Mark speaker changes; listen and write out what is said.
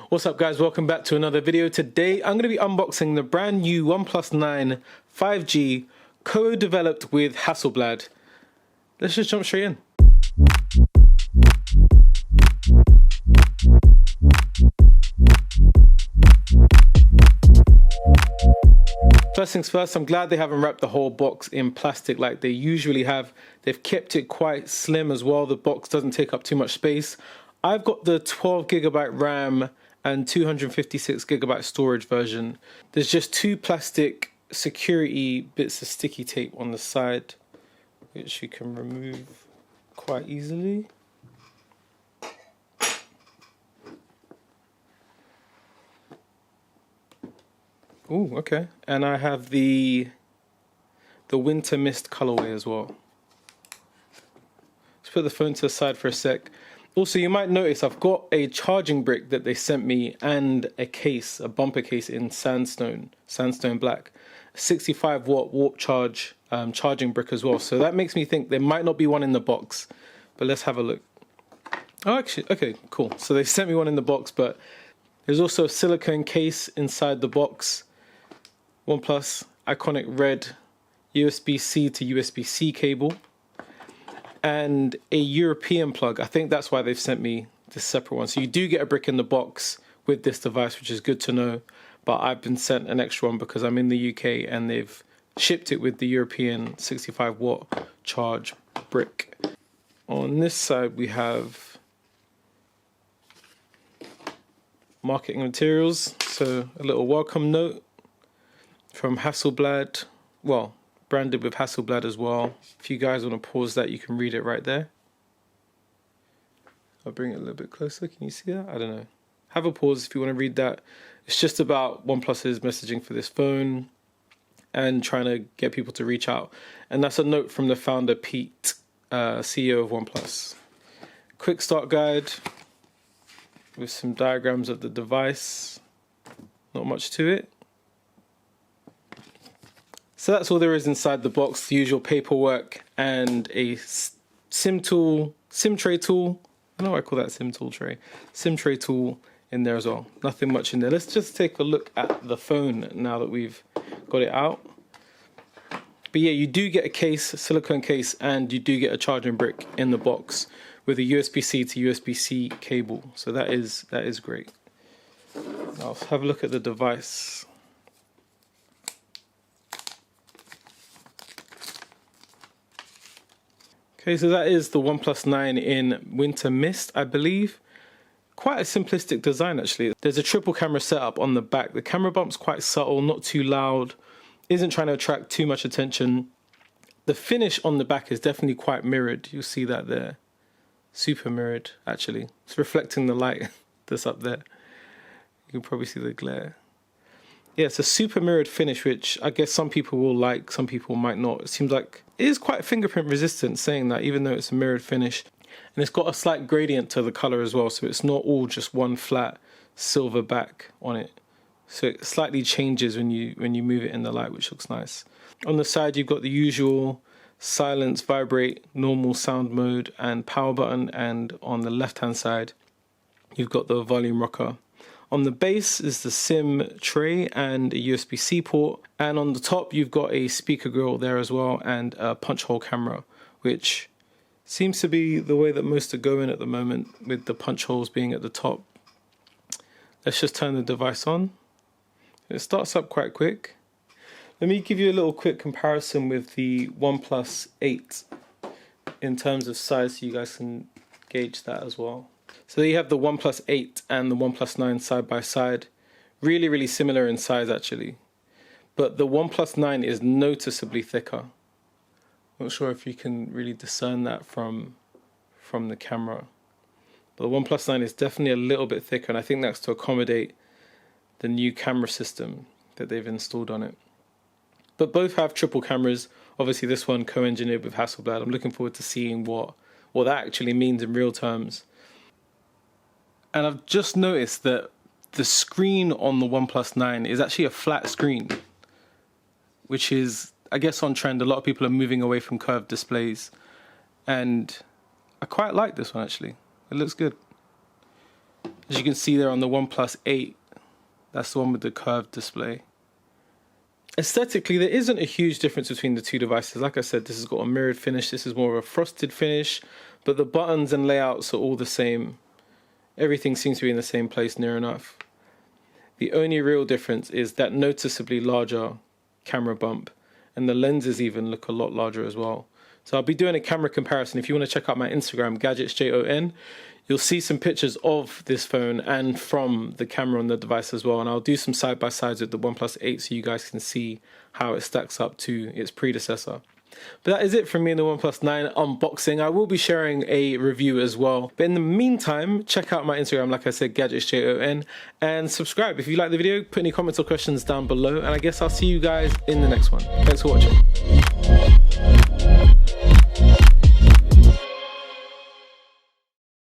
Speaker 1: What's up guys, welcome back to another video. Today I'm going to be unboxing the brand new OnePlus 9 5G co-developed with Hasselblad. Let's just jump straight in. First things first, I'm glad they haven't wrapped the whole box in plastic like they usually have. They've kept it quite slim as well. The box doesn't take up too much space. I've got the 12GB RAM and 256GB storage version. There's just two plastic security bits of sticky tape on the side, which you can remove quite easily. Oh, okay. And I have the winter mist colorway as well. Let's put the phone to the side for a sec. Also, you might notice I've got a charging brick that they sent me and a case, a bumper case in sandstone black. A 65 watt warp charge charging brick as well. So that makes me think there might not be one in the box, but let's have a look. Oh, actually, okay, cool. So they sent me one in the box, but there's also a silicone case inside the box. OnePlus iconic red USB-C to USB-C cable. And a European plug. I think that's why they've sent me this separate one. So you do get a brick in the box with this device, which is good to know. But I've been sent an extra one because I'm in the UK and they've shipped it with the European 65 watt charge brick. On this side we have marketing materials. So a little welcome note from Hasselblad. Well, branded with Hasselblad as well. If you guys want to pause that, you can read it right there. I'll bring it a little bit closer. Can you see that? I don't know. Have a pause if you want to read that. It's just about OnePlus's messaging for this phone and trying to get people to reach out. And that's a note from the founder, Pete, CEO of OnePlus. Quick start guide with some diagrams of the device. Not much to it. So that's all there is inside the box, the usual paperwork and a SIM tray tool. I don't know why I call that SIM tray tool in there as well. Nothing much in there. Let's just take a look at the phone now that we've got it out. But yeah, you do get a case, a silicone case, and you do get a charging brick in the box with a USB-C to USB-C cable. So that is great. Now let's have a look at the device. Okay, so that is the OnePlus 9 in Winter Mist, I believe. Quite a simplistic design, actually. There's a triple camera setup on the back. The camera bump's quite subtle, not too loud, isn't trying to attract too much attention. The finish on the back is definitely quite mirrored. You'll see that there. Super mirrored, actually. It's reflecting the light that's up there. You can probably see the glare. Yeah, it's a super mirrored finish, which I guess some people will like, some people might not. It seems like it is quite fingerprint resistant, saying that, even though it's a mirrored finish. And it's got a slight gradient to the color as well, so it's not all just one flat silver back on it. So it slightly changes when you move it in the light, which looks nice. On the side, you've got the usual silence, vibrate, normal sound mode, and power button. And on the left-hand side, you've got the volume rocker. On the base is the SIM tray and a USB-C port, and on the top you've got a speaker grill there as well and a punch hole camera, which seems to be the way that most are going at the moment, with the punch holes being at the top. Let's just turn the device on. It starts up quite quick. Let me give you a little quick comparison with the OnePlus 8 in terms of size so you guys can gauge that as well. So there you have the OnePlus 8 and the OnePlus 9 side by side. Really, really similar in size actually. But the OnePlus 9 is noticeably thicker. Not sure if you can really discern that from the camera. But the OnePlus 9 is definitely a little bit thicker, and I think that's to accommodate the new camera system that they've installed on it. But both have triple cameras. Obviously this one co-engineered with Hasselblad. I'm looking forward to seeing what that actually means in real terms. And I've just noticed that the screen on the OnePlus 9 is actually a flat screen, which is, I guess, on trend. A lot of people are moving away from curved displays, and I quite like this one actually. It looks good. As you can see there on the OnePlus 8, that's the one with the curved display. Aesthetically, there isn't a huge difference between the two devices. Like I said, this has got a mirrored finish, this is more of a frosted finish, but the buttons and layouts are all the same. Everything seems to be in the same place near enough. The only real difference is that noticeably larger camera bump, and the lenses even look a lot larger as well. So I'll be doing a camera comparison. If you want to check out my Instagram, GadgetsJON, you'll see some pictures of this phone and from the camera on the device as well. And I'll do some side-by-sides with the OnePlus 8 so you guys can see how it stacks up to its predecessor. But that is it from me in the OnePlus 9 unboxing. I will be sharing a review as well. But in the meantime, check out my Instagram, like I said, GadgetsJON, and subscribe. If you like the video, put any comments or questions down below. And I guess I'll see you guys in the next one. Thanks for watching.